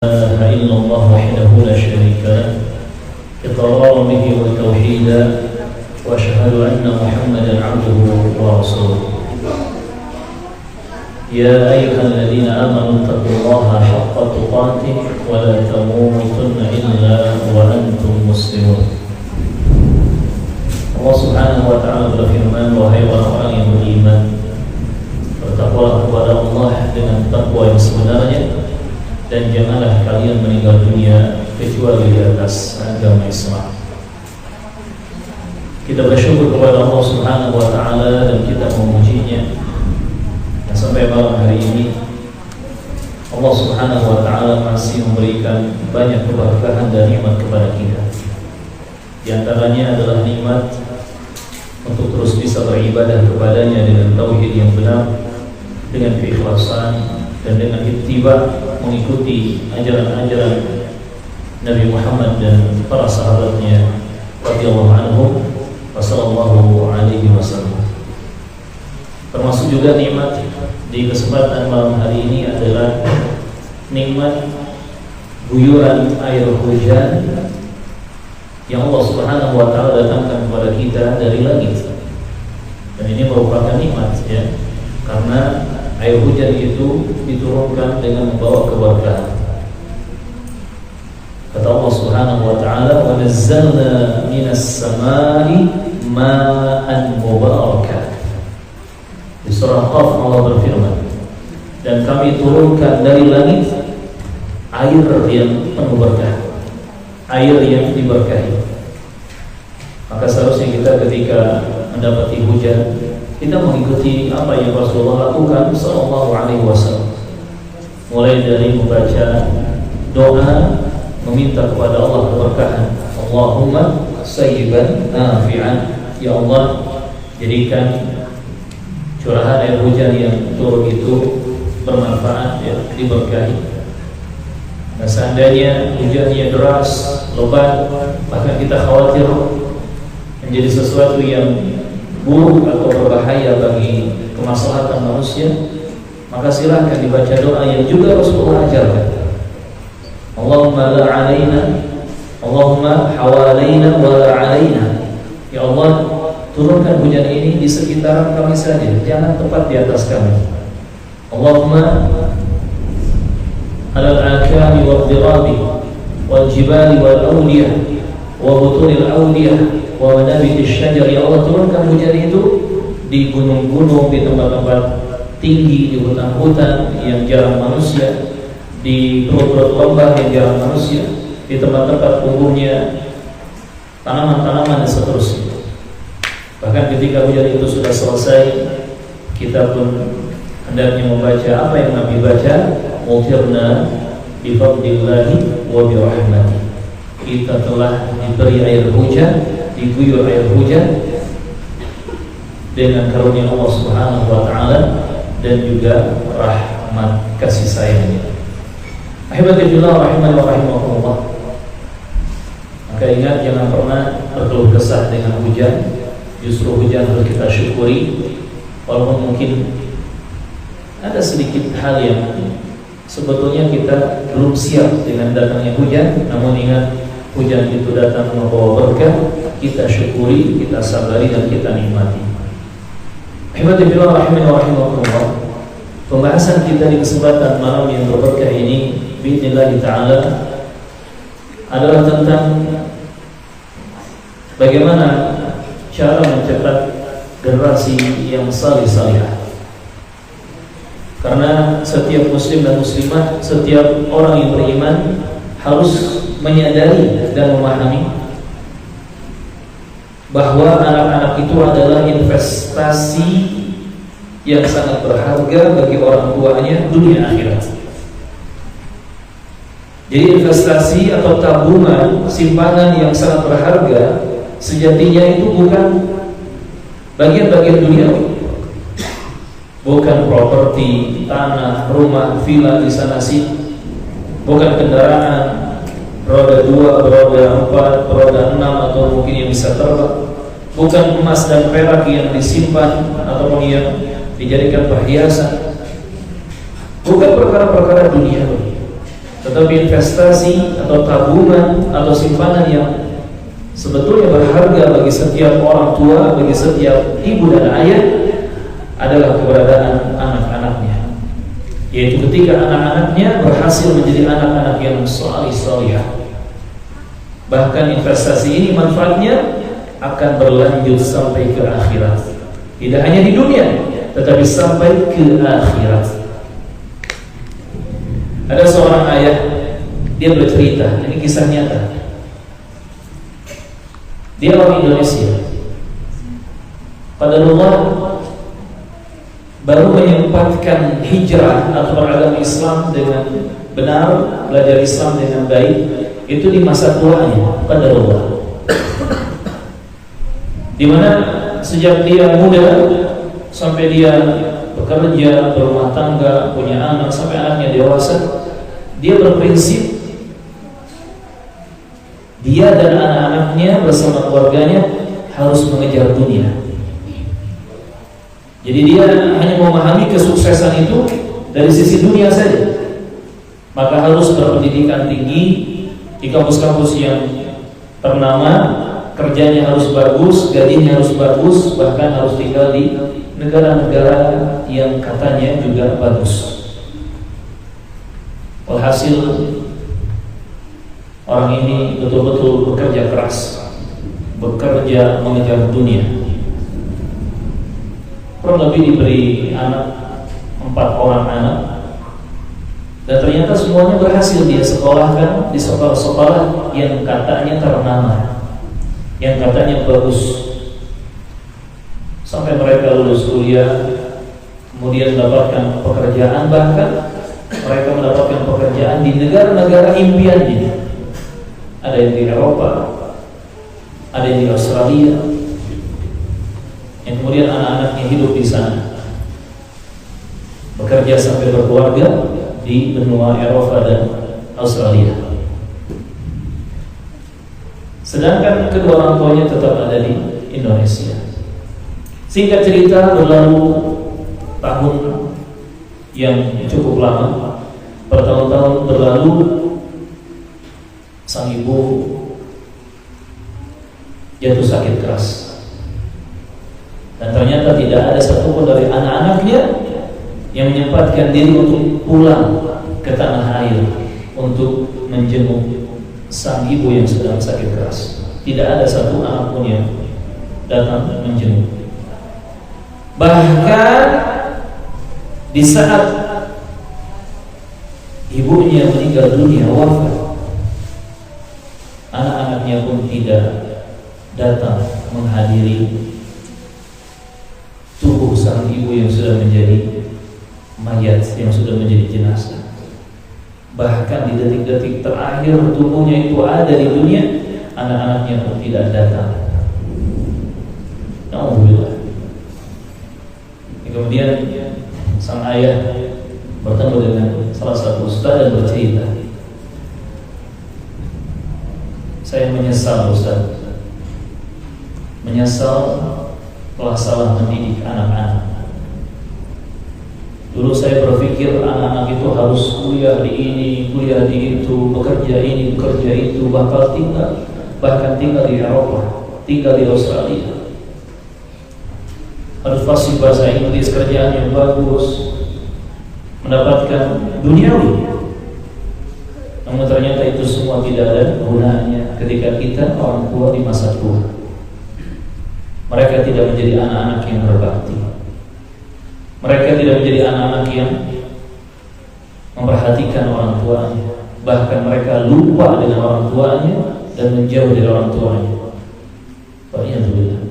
إله إلا الله وحده لا شريك له إقرارا به وتوحيدا وأشهد أن محمدا عبده ورسوله يا أيها الذين آمنوا اتقوا الله حق تقاته ولا تموتن إلا وأنتم مسلمون. Allah Subhanahu wa Ta'ala berfirman, wahai orang-orang yang beriman, bertakwalah kepada Allah dengan takwa yang sebenarnya, dan janganlah kalian meninggal dunia kecuali di atas agama Islam. Kita bersyukur kepada Allah Subhanahu wa Ta'ala dan kita memujinya. Dan sampai malam hari ini Allah Subhanahu wa Ta'ala masih memberikan banyak keberkahan dan nikmat kepada kita. Di antaranya adalah nikmat untuk terus bisa beribadah kepadanya dengan tauhid yang benar, dengan keikhlasan dan dengan ittiba, mengikuti ajaran-ajaran Nabi Muhammad dan para sahabatnya radhiyallahu anhum wa sallallahu alaihi wasallam. Termasuk juga nikmat di kesempatan malam hari ini adalah nikmat guyuran air hujan yang Allah Subhanahu wa Ta'ala datangkan kepada kita dari langit. Dan ini merupakan nikmat, ya, karena air hujan itu diturunkan dengan membawa keberkahan. Kata Allah Subhanahu wa Ta'ala, "Wa nazzalna minas samai ma'an mubarakan." Di surah Qaf Allah berfirman, dan kami turunkan dari langit air yang penuh berkah, air yang diberkahi. Maka seharusnya kita ketika mendapati hujan, kita mengikuti apa yang Rasulullah lakukan sallallahu alaihi wasallam. Mulai dari membaca doa meminta kepada Allah keberkahan. Allahumma sayyiban nafi'an. Ya Allah, jadikan curahan air hujan yang turun itu bermanfaat, ya, diberkahi. Nah, seandainya hujannya deras, lebat, bahkan kita khawatir menjadi sesuatu yang buruk atau berbahaya bagi kemaslahatan manusia, maka silakan dibaca doa yang juga Rasulullah ajarkan. Allahumma la alaina, Allahumma hawalaina wa la alaina. Ya Allah, turunkan hujan ini di sekitaran kami saja, jangan tepat di atas kami. Allahumma alal akami wal dirabi wal jibali wal awdiyah wa butunil awdiyah wa manabitis syajar. Ya Allah, turunkan hujan itu di gunung-gunung, di tempat-tempat tinggi, di hutan-hutan yang jarang manusia, di perut-perut lembah yang jarang manusia, di tempat-tempat tumbuhnya tanaman-tanaman dan seterusnya. Bahkan ketika hujan itu sudah selesai, kita pun hendaknya membaca apa yang Nabi baca, mutirna bifadlillahi wa birahmati. Kita telah diberi air hujan, diguyur air hujan dengan karunia Allah Subhanahu wa Ta'ala dan juga rahmat kasih sayangnya. Ahibbatillah rahimani wa rahimakumullah. Maka ingat, jangan pernah berkeluh kesah dengan hujan. Justru hujan harus kita syukuri, walaupun mungkin ada sedikit hal yang sebetulnya kita belum siap dengan datangnya hujan. Namun ingat, hujan itu datang membawa berkah, kita syukuri, kita sabari, dan kita nikmati. Ahibbatillah rahimani wa rahimakumullah. Pembahasan kita di kesempatan malam yang berberkah ini bi'idznillah ta'ala adalah tentang bagaimana cara mencetak generasi yang salih-salihah. Karena setiap muslim dan muslimah, setiap orang yang beriman harus menyadari dan memahami bahwa anak-anak itu adalah investasi yang sangat berharga bagi orang tuanya dunia akhirat. Jadi investasi atau tabungan, simpanan yang sangat berharga sejatinya itu bukan bagian-bagian duniawi, bukan properti, tanah, rumah, villa di sana sini, bukan kendaraan roda 2, roda 4, roda 6 atau mungkin yang bisa terbang, bukan emas dan perak yang disimpan ataupun yang dijadikan perhiasan, bukan perkara-perkara duniawi. Tetapi investasi atau tabungan atau simpanan yang sebetulnya berharga bagi setiap orang tua, bagi setiap ibu dan ayah adalah keberadaan anak-anaknya, yaitu ketika anak-anaknya berhasil menjadi anak-anak yang salih-salihah. Bahkan investasi ini manfaatnya akan berlanjut sampai ke akhirat, tidak hanya di dunia tetapi sampai ke akhirat. Ada seorang ayah, dia bercerita, ini kisah nyata. Dia orang Indonesia. Qadarullah baru menyempatkan hijrah atau beragama Islam dengan benar, belajar Islam dengan baik, itu di masa tuanya. Qadarullah, dimana sejak dia muda sampai dia bekerja, berumah tangga, punya anak, sampai anaknya dewasa, dia berprinsip dia dan anak-anaknya bersama keluarganya harus mengejar dunia. Jadi dia hanya memahami kesuksesan itu dari sisi dunia saja. Maka harus berpendidikan tinggi di kampus-kampus yang ternama, kerjanya harus bagus, gajinya harus bagus, bahkan harus tinggal di negara-negara yang katanya juga bagus. Alhasil orang ini betul-betul bekerja keras, bekerja mengejar dunia. Kurang lebih diberi anak 4 orang anak, dan ternyata semuanya berhasil dia sekolahkan di sekolah-sekolah yang katanya ternama, yang katanya bagus, sampai mereka lulus kuliah, kemudian mendapatkan pekerjaan, bahkan mereka mendapatkan pekerjaan di negara-negara impiannya. Ada yang di Eropa, ada yang di Australia, yang kemudian anak-anaknya hidup di sana, bekerja sampai berkeluarga di benua Eropa dan Australia. Sedangkan kedua orang tuanya tetap ada di Indonesia. Singkat cerita, berlalu tahun yang cukup lama, bertahun-tahun berlalu, sang ibu jatuh sakit keras, dan ternyata tidak ada satupun dari anak-anaknya yang menyempatkan diri untuk pulang ke tanah air untuk menjenguk sang ibu yang sedang sakit keras. Tidak ada satu anak pun yang datang menjenguk. Bahkan di saat ibunya meninggal dunia, wafat, anak-anaknya pun tidak datang menghadiri tubuh sang ibu yang sudah menjadi mayat, yang sudah menjadi jenazah. Bahkan di detik-detik terakhir tubuhnya itu ada di dunia, anak-anaknya pun tidak datang. Alhamdulillah. Kemudian sang ayah bertemu dengan salah satu ustaz dan bercerita, saya menyesal Ustaz, menyesal telah salah mendidik anak-anak. Dulu saya berpikir anak-anak itu harus kuliah di ini, kuliah di itu, bekerja ini, bekerja itu, bahkan tinggal di Eropa, tinggal di Australia, harus fasih bahasa Inggris, kerjaan yang bagus, mendapatkan duniawi. Namun ternyata itu semua tidak ada gunanya ketika kita orang tua di masa tua. Mereka tidak menjadi anak-anak yang berbakti. Mereka tidak menjadi anak-anak yang memperhatikan orang tuanya. Bahkan mereka lupa dengan orang tuanya dan menjauh dari orang tuanya. Walhamdulillah.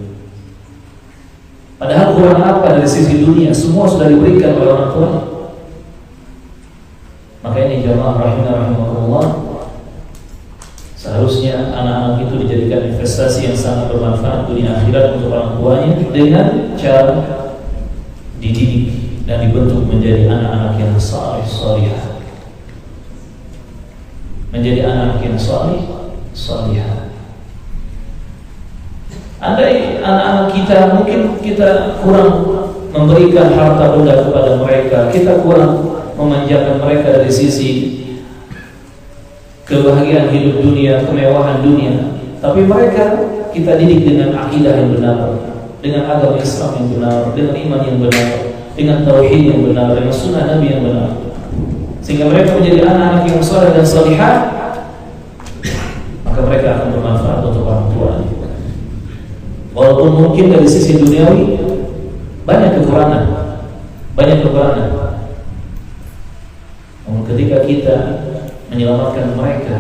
Padahal kurang apa dari sisi dunia, semua sudah diberikan oleh orang tuanya. Maka ini jamaah rahimahumullah, seharusnya anak-anak itu dijadikan investasi yang sangat bermanfaat dunia akhirat untuk orang tuanya dengan cara dididik dan dibentuk menjadi anak-anak yang salih-salihah, menjadi anak yang salih-salihah. Andai anak-anak kita, mungkin kita kurang memberikan harta benda kepada mereka, kita kurang memanjakan mereka dari sisi kebahagiaan hidup dunia, kemewahan dunia. Tapi mereka kita didik dengan akidah yang benar, dengan agama Islam yang benar, dengan iman yang benar, dengan tauhid yang benar, dengan sunnah Nabi yang benar, sehingga mereka menjadi anak-anak yang saleh dan salihah. Maka mereka akan bermanfaat untuk orang tua. Walaupun mungkin dari sisi duniawi banyak kekurangan, namun ketika kita menyelamatkan mereka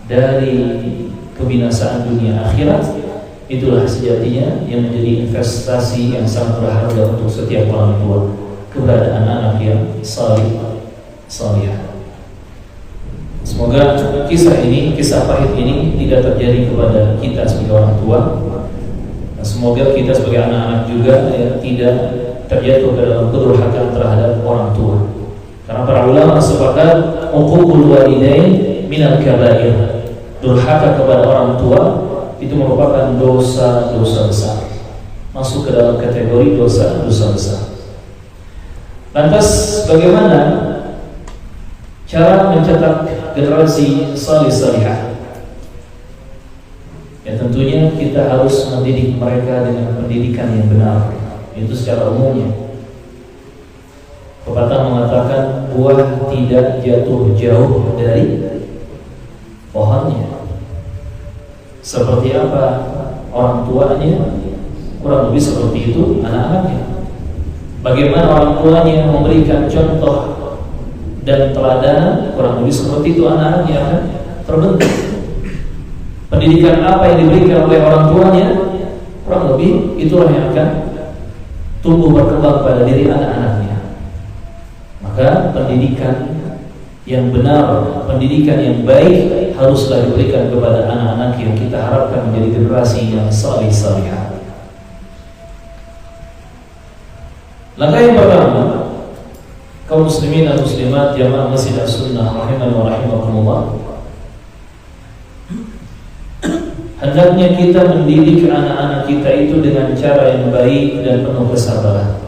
dari kebinasaan dunia akhirat, itulah sejatinya yang menjadi investasi yang sangat berharga untuk setiap orang tua, keberadaan anak yang salihah. Semoga kisah pahit ini tidak terjadi kepada kita sebagai orang tua. Semoga kita sebagai anak-anak juga tidak terjatuh ke dalam kedurhakaan terhadap orang tua. Karena para ulama sepakat uququl walidain minal kabair. Durhaka kepada orang tua itu merupakan dosa-dosa besar. Masuk ke dalam kategori dosa-dosa besar. Lantas bagaimana cara mencetak generasi salih-salihah? Ya tentunya kita harus mendidik mereka dengan pendidikan yang benar. Itu secara umumnya. Pepatah mengatakan buah tidak jatuh jauh dari pohonnya. Seperti apa orang tuanya, kurang lebih seperti itu anak-anaknya. Bagaimana orang tuanya memberikan contoh dan teladan, kurang lebih seperti itu anak-anaknya akan terbentuk. Pendidikan apa yang diberikan oleh orang tuanya, kurang lebih itulah yang akan tumbuh berkembang pada diri anak-anaknya. Maka pendidikan yang benar, pendidikan yang baik haruslah diberikan kepada anak-anak yang kita harapkan menjadi generasi yang salih-salihah. Langkah yang pertama, kaum muslimin dan muslimat jamaah Masjid As-Sunnah rahimani wa rahimakumullah, hendaknya kita mendidik anak-anak kita itu dengan cara yang baik dan penuh kesabaran,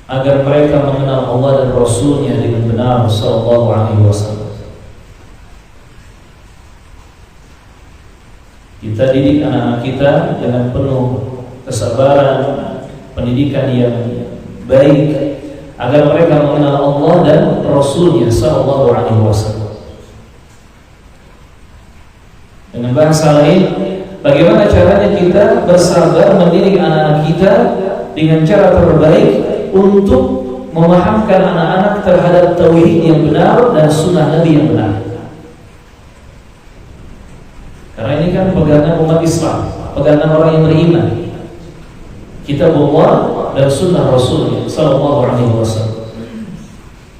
agar mereka mengenal Allah dan Rasulnya dengan benar sallallahu alaihi wasallam. Kita didik anak-anak kita dengan penuh kesabaran, pendidikan yang baik, agar mereka mengenal Allah dan Rasulnya sallallahu alaihi wasallam. Dengan bahasa lain, bagaimana caranya kita bersabar mendidik anak-anak kita dengan cara terbaik untuk memahamkan anak-anak terhadap tauhid yang benar dan sunnah Nabi yang benar. Karena ini kan pegangan umat Islam, pegangan orang yang beriman. Kitabullah dan sunnah Rasulnya sallallahu alaihi wasallam.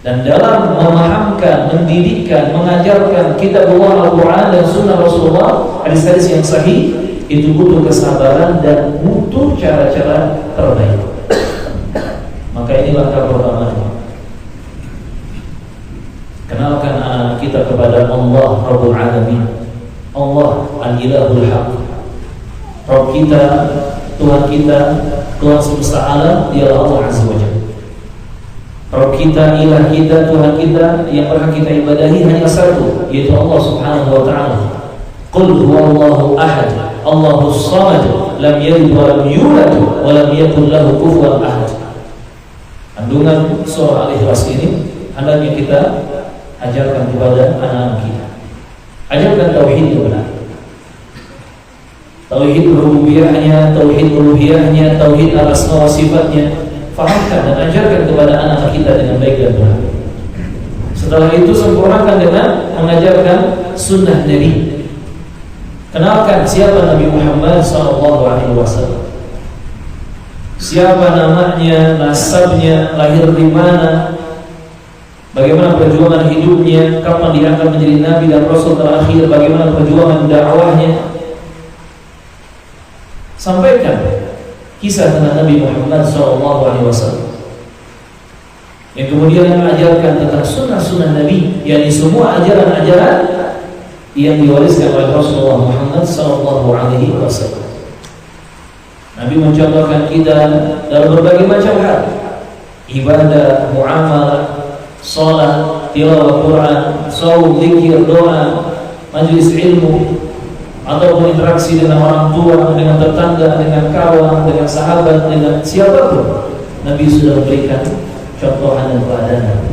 Dan dalam memahamkan, mendidikkan, mengajarkan kitabullah Al-Quran dan sunnah Rasulullah, hadis-hadis yang sahih, itu butuh kesabaran dan butuh cara-cara terbaik. Maka ini langkah pertama. Kenalkan anak kita kepada Allah Rabbul Alamin, Allah Al-Ilahul Haq. Rabb kita, Tuhan kita, Tuhan semesta alam, dialah Allah Azza wa Jalla. Rabb kita, ilah kita, Tuhan kita yang berhak kita ibadahi hanya satu, yaitu Allah Subhanahu wa ta'ala. Qul huwallahu ahad, Allahus samad, lam yalid wa lam yulad wa lam yakul lahu kufuwan ahad. Kandungan surah Al-Ikhlas ini hendaknya kita ajarkan kepada anak-anak kita. Ajarkan tauhid yang benar. Tauhid rububiyahnya, tauhid uluhiyahnya, tauhid al-asma wa sifatnya. Fahamkan dan ajarkan kepada anak-anak kita dengan baik dan benar. Setelah itu sempurnakan dengan mengajarkan sunnah Nabi. Kenalkan siapa Nabi Muhammad SAW, siapa namanya, nasabnya, lahir di mana, bagaimana perjuangan hidupnya, kapan diangkat menjadi Nabi dan Rasul terakhir, bagaimana perjuangan dakwahnya. Sampaikan kisah tentang Nabi Muhammad SAW, yang kemudian mengajarkan tentang sunnah-sunnah Nabi, yakni semua ajaran-ajaran yang diwariskan oleh Rasulullah Muhammad SAW. Nabi mencontohkan kita dalam berbagai macam hal, ibadah, muamalah, salat, tilawah Quran, shaum, zikir, doa, majelis ilmu, ataupun interaksi dengan orang tua, dengan tetangga, dengan kawan, dengan sahabat, dengan siapapun, Nabi sudah memberikan contoh dan teladan.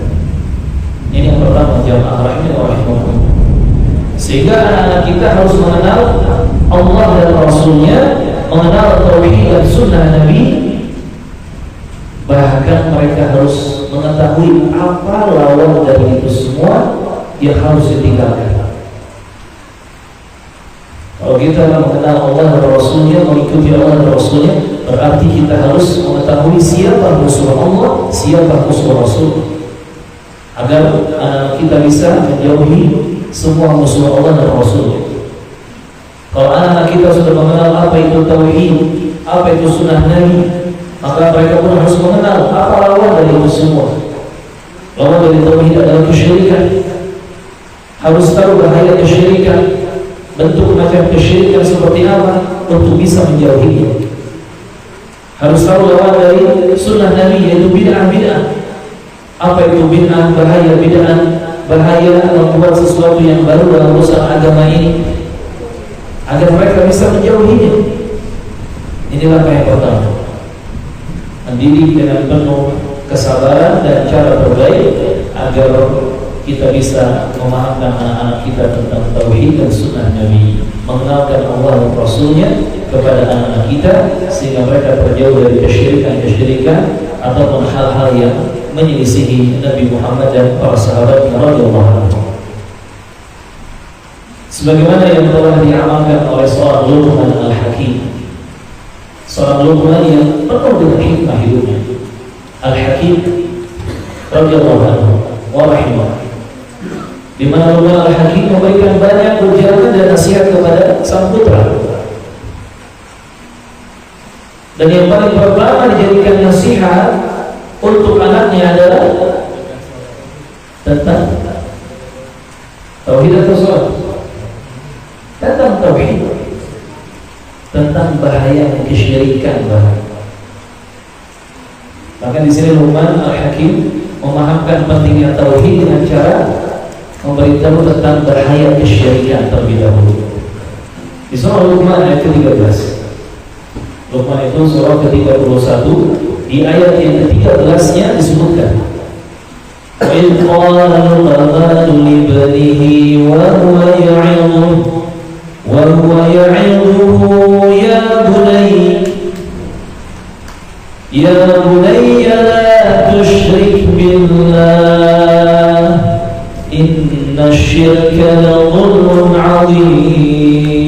Ini yang pertama, jamaah rahimahullah. Sehingga anak-anak kita harus mengenal Allah dan Rasulnya, mengenal tauhid dan sunnah Nabi. Bahkan mereka harus mengetahui apa lawan dari itu semua yang harus ditinggalkan. Kalau kita mengenal Allah dan Rasulnya, mengikuti Allah dan Rasulnya, berarti kita harus mengetahui siapa musuh Allah, siapa musuh Rasul, agar kita bisa menjauhi semua musuh Allah dan Rasulnya. Kalau anak-anak kita sudah mengenal apa itu tauhid, apa itu sunnah Nabi, maka mereka pun harus mengenal apa lawan dari itu semua. Lawan dari tauhid adalah kesyirikan. Harus tahu bahaya kesyirikan, bentuk macam kesyirikan seperti apa untuk bisa menjauhinya. Harus tahu lawan dari sunnah Nabi, yaitu bid'ah-bid'ah. Apa itu bid'ah? Bahaya bid'ah, bahaya membuat sesuatu yang baru dalam urusan agama ini, agar mereka bisa menjauhinya. Inilah yang pertama, mendidik dengan penuh kesabaran dan cara terbaik agar kita bisa memahamkan anak-anak kita tentang tauhid dan sunnah Nabi, mengenalkan Allah dan Rasulnya kepada anak-anak kita, sehingga mereka terjauh dari kesyirikan ataupun hal-hal yang menyelisihi Nabi Muhammad dan para sahabat radhiyallahu anhum. Sebagaimana yang telah diamalkan oleh seorang Luqman Al-Hakim, seorang Luqman yang penuh dengan hikmah hidupnya, Al-Hakim radhiyallahu anhu wa rahimah, di mana Luqman Al-Hakim memberikan banyak ujangan dan nasihat kepada sang putra. Dan yang paling pertama dijadikan nasihat untuk anaknya adalah tentang tauhid atau sholat, tentang tauhid, tentang bahaya kesyirikan. Maka di sini Luqman Al-Hakim memahamkan pentingnya tauhid dengan cara memberitahu tentang bahaya kesyirikan terlebih dahulu. Di surah Luqman ayat ke-13. Luqman itu surah ke-31, di ayat yang ke-13-nya disebutkan, وَإِذْ قَالَ لُقْمَانُ لِابْنِهِ وَهُوَ يَعِظُهُ يَا بُنَيَّ لَا تُشْرِكْ بِاللَّهِ إِنَّ الشِّرْكَ لَظُلْمٌ عَظِيمٌ.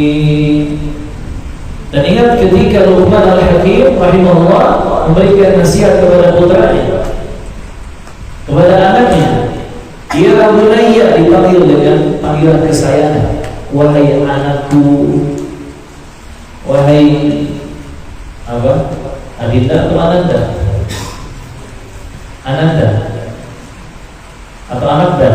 Dan ingat ketika Luqman Al-Hakim rahimahullah memberikan nasihat kepada putranya, kepada anaknya, ya bunayya, dipanggil dengan panggilan kesayangan, wahai anakku, wahai apa? Adinda atau ananda? Ananda atau ananda?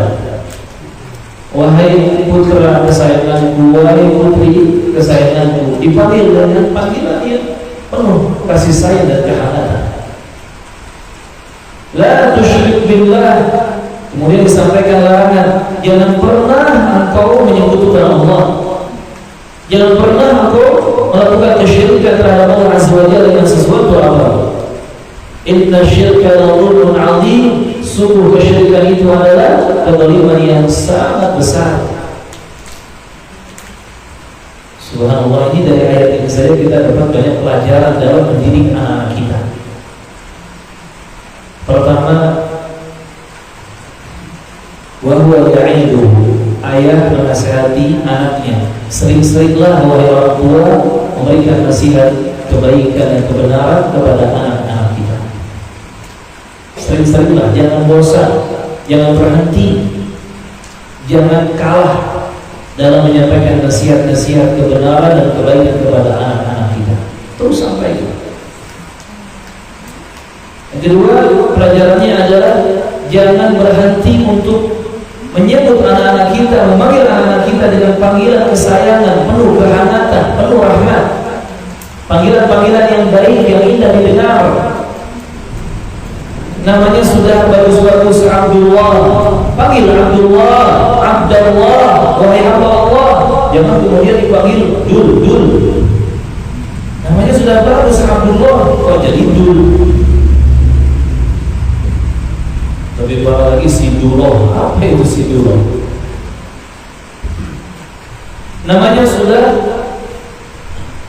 Wahai putra kesayanganku, wahai putri kesayanganku, dipanggil dengan panggilan yang penuh kasih sayang dan kehangatan. La tusyrik billah. Kemudian disampaikan larangan, jangan pernah engkau menyekutukan Allah, jangan pernah engkau melakukan kesyirikan terhadap Allah Azza wa Jalla dengan sesuatu apa. Inna syirka la-dhulmun 'adzim. Sungguh kesyirikan itu adalah kezaliman yang sangat besar. Subhanallah, ini dari ayat ini saja kita dapat banyak pelajaran dalam mendidik anak-anak kita. Pertama, wa huwa ya'iduhu, ayah menasihati anaknya. Sering-seringlah wahai orang tua memberikan nasihat kebaikan dan kebenaran kepada anak-anak kita. Sering-seringlah, jangan bosan, jangan berhenti, jangan kalah dalam menyampaikan nasihat-nasihat kebenaran dan kebaikan kepada anak-anak kita. Terus sampaikan. Yang kedua, pelajarannya adalah jangan berhenti untuk menyebut anak-anak kita, memanggil anak-anak kita dengan panggilan kesayangan, penuh kehangatan, penuh rahmat, panggilan-panggilan yang baik, yang indah didengar. namanya sudah bagus-bagus Abdullah, panggil Abdullah, Abdullah, wahai hamba Allah. Jangan kemudian dipanggil Dul. Namanya sudah bagus Abdullah, kok jadi Dul? Lebih parah lagi Siduroh. Apa itu Siduroh? Namanya sudah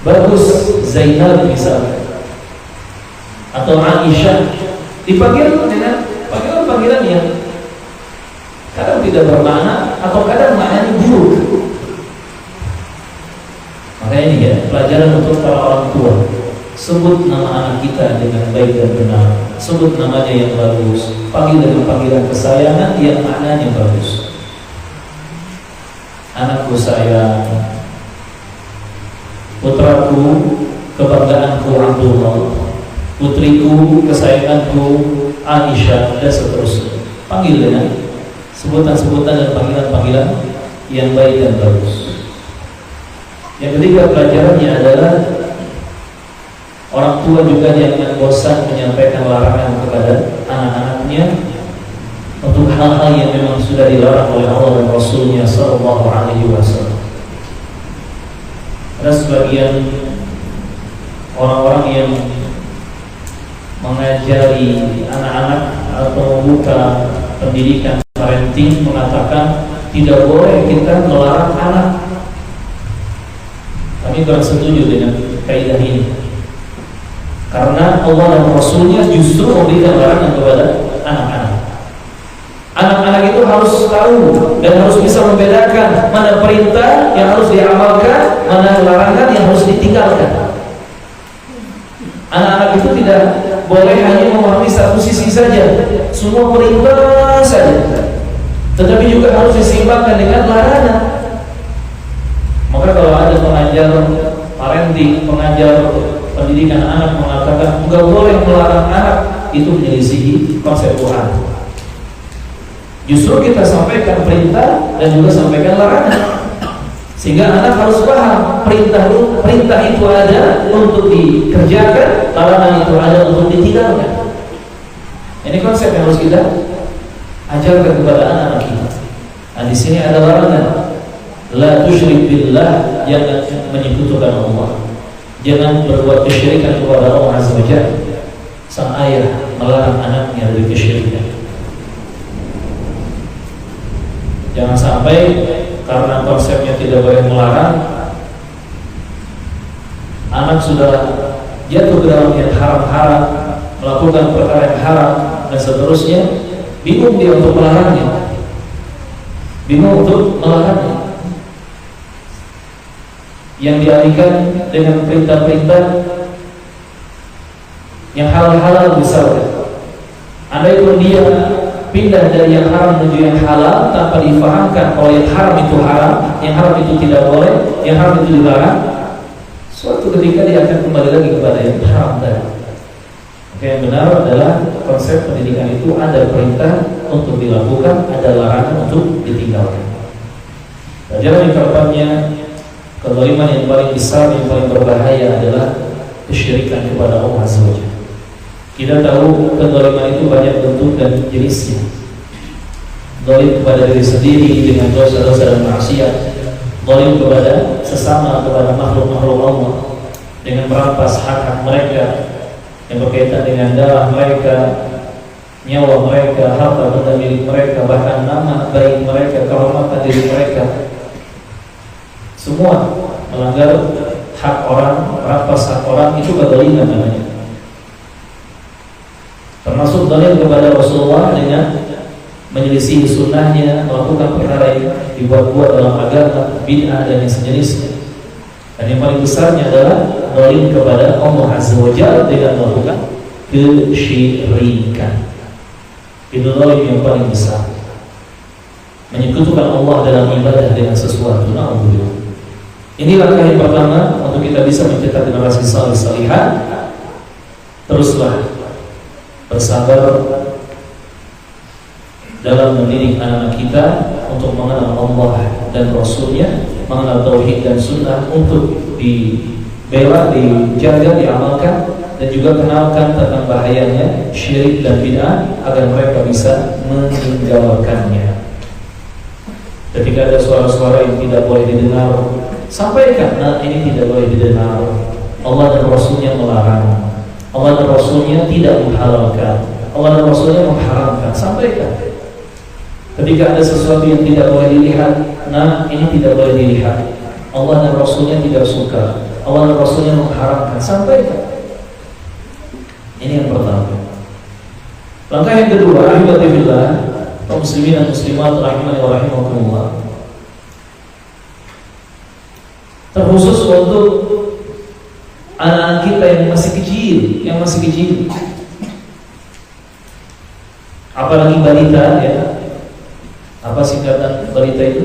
bagus Zainal misalnya, atau Aisyah, dipanggil dengan panggilan yang kadang tidak bermakna atau kadang maknanya buruk. Makanya ini ya pelajaran untuk para orang tua. Sebut nama anak kita dengan baik dan benar. Sebut namanya yang bagus. Panggil dengan panggilan kesayangan yang maknanya bagus. Anakku sayang, putraku, kebanggaanku Abdullah, putriku, kesayanganku Aisyah, dan seterusnya. Panggil dengan sebutan-sebutan dan panggilan-panggilan yang baik dan bagus. Yang ketiga pelajarannya adalah orang tua juga jangan bosan menyampaikan larangan kepada anak-anaknya untuk hal-hal yang memang sudah dilarang oleh Allah dan Rasulnya Sallallahu Alaihi Wasallam. Ada sebagian orang-orang yang mengajari anak-anak atau membuka pendidikan parenting mengatakan tidak boleh kita melarang anak. Kami kurang setuju dengan kaidah ini, karena Allah dan Rasulnya justru memberikan larangan kepada anak-anak. Anak-anak itu harus tahu dan harus bisa membedakan mana perintah yang harus diamalkan, mana larangan yang harus ditinggalkan. Anak-anak itu tidak boleh hanya memahami satu sisi saja, semua perintah saja, tetapi juga harus diseimbangkan dengan larangan. Maka kalau ada pengajar parenting, pengajar pendidikan anak mengatakan enggak boleh melarang anak, itu menyelisihi konsep Quran. Justru kita sampaikan perintah dan juga sampaikan larangan, sehingga anak harus paham perintah itu ada untuk dikerjakan, larangan itu ada untuk ditinggalkan. Ini konsep yang harus kita ajarkan kepada anak-anak kita. Nah, di sini ada larangan, la tusyrik billah, jangan menyekutukan Allah, jangan berbuat kesyirikan kepada Allah Azza wa Jalla. Sang ayah melarang anaknya dari kesyirikan. Jangan sampai karena konsepnya tidak boleh melarang, anak sudah jatuh ke dalam yang haram-haram, melakukan perkara yang haram dan seterusnya, bingung dia untuk melarangnya, bingung untuk melarangnya. Yang dialihkan dengan perintah-perintah yang halal-halal misalnya. Andai pun dia pindah dari yang haram menuju yang halal tanpa difahamkan kalau yang haram itu haram, yang haram itu tidak boleh, yang haram itu dilarang, suatu ketika dia akan kembali lagi kepada yang haram tadi. Oke, yang benar adalah konsep pendidikan itu ada perintah untuk dilakukan, ada larangan untuk ditinggalkan. Pelajaran yang kedepannya, kezaliman yang paling besar, yang paling berbahaya adalah kesyirikan kepada Allah Azza wa Jalla. Kita tahu kezaliman itu banyak bentuk dan jenisnya. Zalim kepada diri sendiri dengan dosa-dosa dan maksiat, zalim kepada sesama, kepada makhluk-makhluk Allah dengan merampas hak-hak mereka yang berkaitan dengan darah mereka, nyawa mereka, harta benda milik mereka, bahkan nama baik mereka, kehormatan diri mereka. Semua melanggar hak orang, merampas hak orang, itu kezaliman namanya. Termasuk zalim kepada Rasulullah dengan menyelisih sunnahnya, melakukan perkara yang dibuat-buat dalam agama, bid'ah dan yang sejenisnya. Dan yang paling besarnya adalah zalim kepada Allah Azza wa Jalla dengan melakukan kesyirikan. Itu zalim yang paling besar, menyekutukan Allah dalam ibadah dengan sesuatu. Na'udzubillah. Ini langkah yang pertama untuk kita bisa mencetak generasi saleh salihah. Teruslah bersabar dalam mendidik anak kita untuk mengenal Allah dan Rasulnya, mengenal tauhid dan sunnah, untuk dibela, dijaga, diamalkan, dan juga kenalkan tentang bahayanya syirik dan bid'ah agar mereka bisa meninggalkannya. Ketika ada suara-suara yang tidak boleh didengar, sampaikan, nah ini tidak boleh didengar. Allah dan Rasulnya melarang, Allah dan Rasulnya tidak menghalalkan, Allah dan Rasulnya mengharamkan. Sampaikan. Ketika ada sesuatu yang tidak boleh dilihat, nah ini tidak boleh dilihat, Allah dan Rasulnya tidak suka, Allah dan Rasulnya mengharamkan. Sampaikan. Ini yang pertama. Langkah yang kedua, ahibbatillah, kaum muslimin dan muslimat rahimani wa rahimakumullah, terkhusus untuk anak-anak kita yang masih kecil, apalagi balita ya. Apa singkatan balita itu?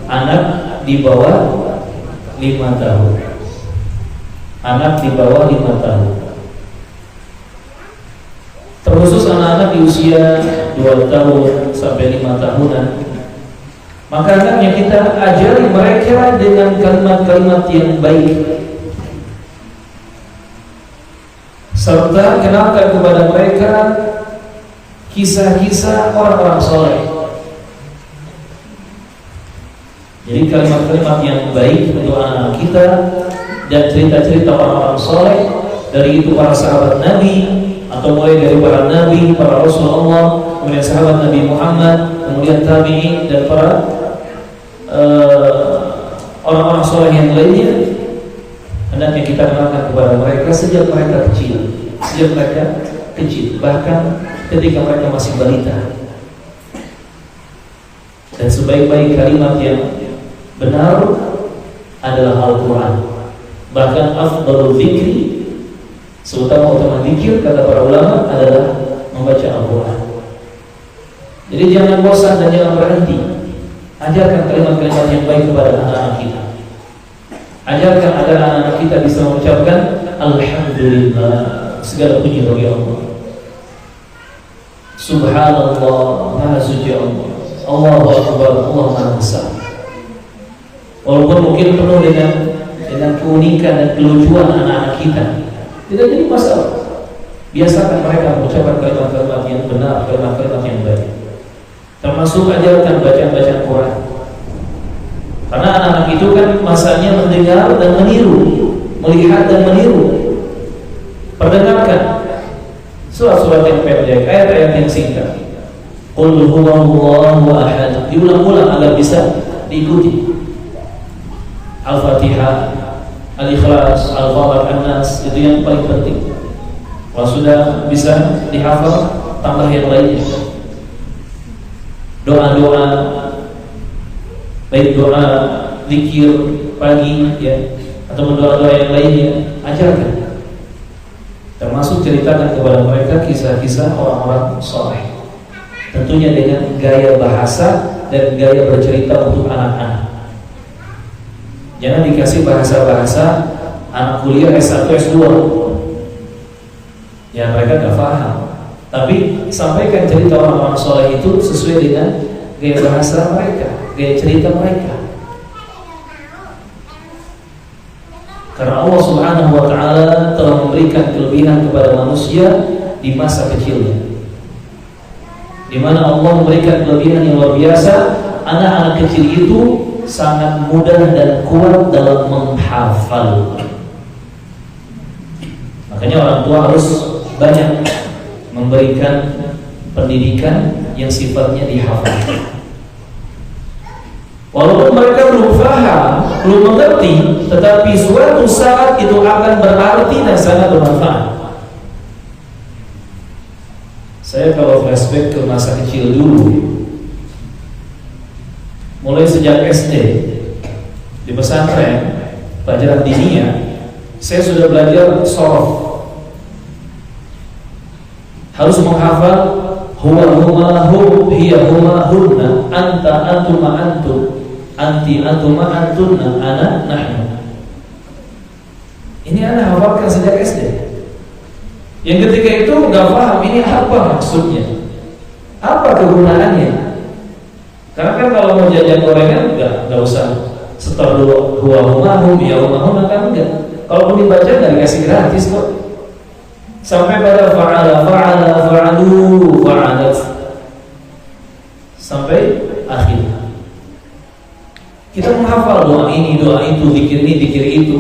Anak di bawah 5 tahun. Anak di bawah 5 tahun. Terkhusus anak-anak di usia 2 tahun sampai 5 tahunan. Maka anaknya kita ajari mereka dengan kalimat-kalimat yang baik, serta kenalkan kepada mereka kisah-kisah orang-orang soleh. Jadi kalimat-kalimat yang baik untuk anak-anak kita dan cerita-cerita orang-orang soleh, dari itu para sahabat Nabi, atau mulai dari para Nabi, para Rasulullah, kemudian sahabat Nabi Muhammad, kemudian tabi'in dan para orang-orang soleh yang lainnya. Hendaknya kita kenalkan kepada mereka sejak mereka kecil, bahkan ketika mereka masih balita. Dan sebaik-baik kalimat yang benar adalah Al-Quran. Bahkan afdalul dzikri, seutama-utama dzikir kata para ulama adalah membaca Al-Quran. Jadi jangan bosan dan jangan berhenti. Ajarkan kalimat-kalimat yang baik kepada anak-anak kita. Ajarkan agar anak-anak kita bisa mengucapkan Alhamdulillah, segala puji bagi Allah. Subhanallah, Maha Suci Allah. Allahu Akbar, Allah Maha Besar. Walaupun mungkin penuh dengan keunikan dan kelucuan anak-anak kita, tidak jadi masalah. Biasakan mereka mengucapkan kalimat-kalimat yang benar, kalimat-kalimat yang baik. Termasuk ajarkan bacaan-bacaan Quran. Karena anak-anak itu kan masanya mendengar dan meniru, melihat dan meniru. Perdengarkan surat-surat yang pendek, ayat-ayat yang singkat. Qul huwallahu ahad, diulang-ulang agar bisa diikuti. Al-Fatihah, Al-Ikhlas, Al-Falaq, An-Nas, itu yang paling penting. Kalau sudah bisa dihafal, tambah yang lainnya. Doa-doa, baik doa zikir pagi ya, atau doa-doa yang lainnya, ajarkan. Termasuk ceritakan kepada mereka kisah-kisah orang-orang saleh. Tentunya dengan gaya bahasa dan gaya bercerita untuk anak-anak. Jangan dikasih bahasa-bahasa anak kuliah S1, S2. Ya mereka gak paham. Tapi sampaikan cerita orang-orang soleh itu sesuai dengan gaya bahasa mereka, gaya cerita mereka. Karena Allah Subhanahu wa Ta'ala telah memberikan kelebihan kepada manusia di masa kecilnya, di mana Allah memberikan kelebihan yang luar biasa. Anak-anak kecil itu sangat mudah dan kuat dalam menghafal. Makanya orang tua harus banyak memberikan pendidikan yang sifatnya dihafal. Walaupun mereka belum paham, belum mengerti, tetapi suatu saat itu akan berarti dan sangat bermanfaat. Saya kalau flashback ke masa kecil dulu, mulai sejak SD di pesantren pelajaran diniyah, saya sudah belajar shorof. Harus menghafal huwa huma hum hiya huma hunna anta antuma antum anti antuma antunna ana nahnu. Ini anak hafalkan sejak SD. Yang ketika itu nggak paham ini apa maksudnya, apa kegunaannya. Karena kan kalau mau jajan gorengan nggak usah setor dulu huwa huma hum hiya huma hunna, kan enggak. Kalaupun dibaca nggak dikasih gratis kok. Sampai pada fa'alat sampai akhir. Kita menghafal doa ini, doa itu, zikir ini, zikir itu.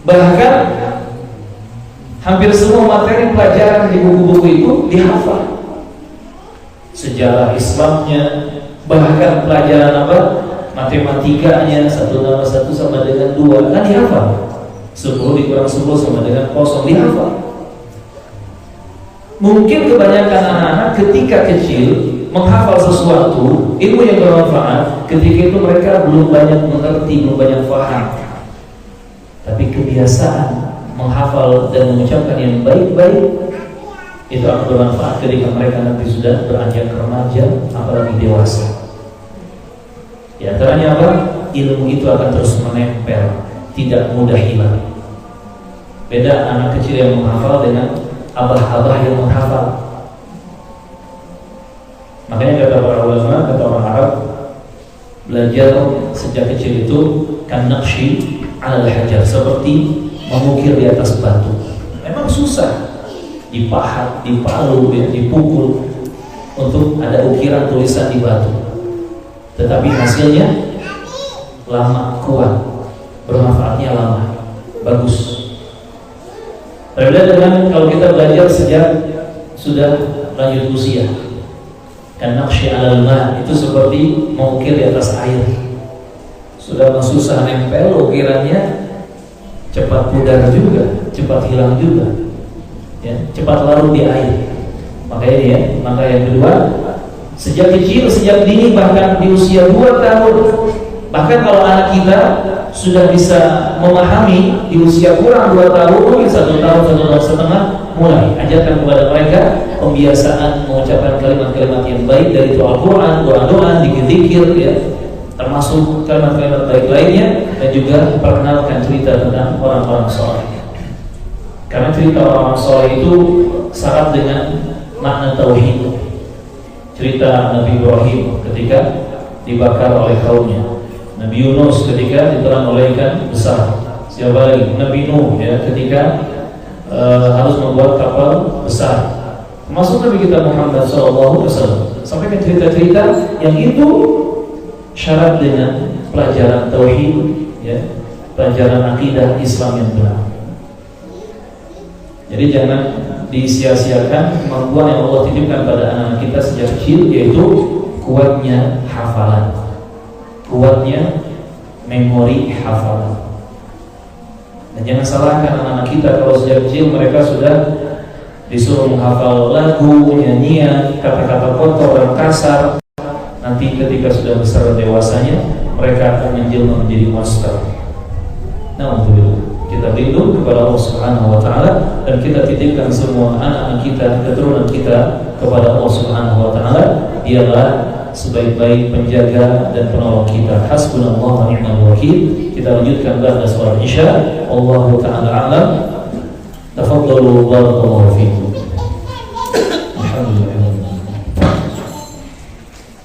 Bahkan hampir semua materi pelajaran di buku-buku itu dihafal. Sejarah Islamnya, bahkan pelajaran matematikanya, 1 tambah 1 sama dengan 2 kan dihafal. 10 dikurang 10 sama dengan 0 dihafal. Mungkin kebanyakan anak-anak ketika kecil menghafal sesuatu, ilmu yang bermanfaat, ketika itu mereka belum banyak mengerti, belum banyak paham. Tapi kebiasaan menghafal dan mengucapkan yang baik-baik itu akan bermanfaat ketika mereka nanti sudah beranjak remaja, apalagi dewasa. Di antaranya apa? Ilmu itu akan terus menempel, tidak mudah hilang. Beda anak kecil yang menghafal dengan abah-abah yang menghafal. Makanya kata para ulama, kata orang Arab, belajar sejak kecil itu kan naqshi 'alal hajar, seperti mengukir di atas batu. Memang susah, dipahat, dipalu, dipukul untuk ada ukiran tulisan di batu. Tetapi hasilnya lama, kuat, bermanfaatnya lama, bagus. Berbeda dengan kalau kita belajar sejak sudah lanjut usia. Dan naqshi 'alal ma' itu seperti mengukir di atas air. Sudah susah nempel, ukirannya cepat pudar juga, cepat hilang juga, ya, cepat larut di air. Makanya dia, maka yang kedua, sejak kecil, sejak dini, bahkan di usia 2 tahun. Bahkan kalau anak kita sudah bisa memahami di usia kurang 2 tahun, mungkin 1 tahun, 1 tahun setengah, mulai ajarkan kepada mereka pembiasaan mengucapkan kalimat-kalimat yang baik dari Al-Quran, doa-doa, zikir-zikir, ya, termasuk kalimat-kalimat baik lainnya, dan juga perkenalkan cerita tentang orang-orang soleh. Karena cerita orang-orang soleh itu syarat dengan makna tauhid. Cerita Nabi Ibrahim ketika dibakar oleh kaumnya, Nabi Yunus ketika ditelan oleh ikan besar, siapa lagi? Nabi Nuh, ya, ketika harus membuat kapal besar, termasuk Nabi kita Muhammad SAW. Sampai ke cerita-cerita yang itu syarat dengan pelajaran tauhid, ya, pelajaran akidah Islam yang benar. Jadi jangan disia-siakan kemampuan yang Allah titipkan pada anak kita sejak kecil, yaitu kuatnya hafalan, kuatnya memori hafalan. Dan jangan salahkan anak-anak kita kalau sejak kecil mereka sudah disuruh menghafal lagu, nyanyian, kata-kata kotor dan kasar. Nanti ketika sudah besar dan dewasanya, mereka akan menjelma menjadi monster. Nah, untuk kita berlindung kepada Allah Subhanahu wa taala, dan kita titipkan semua anak-anak kita, keturunan kita kepada Allah Subhanahu wa taala. Dialah sebaik-baik penjaga dan penolong kita. Hasbunallahu wa ni'mal wakil. Kita lanjutkan ba'da salat Isya. Allahu ta'ala a'lam. Tafadhalu barakallahu fiikum.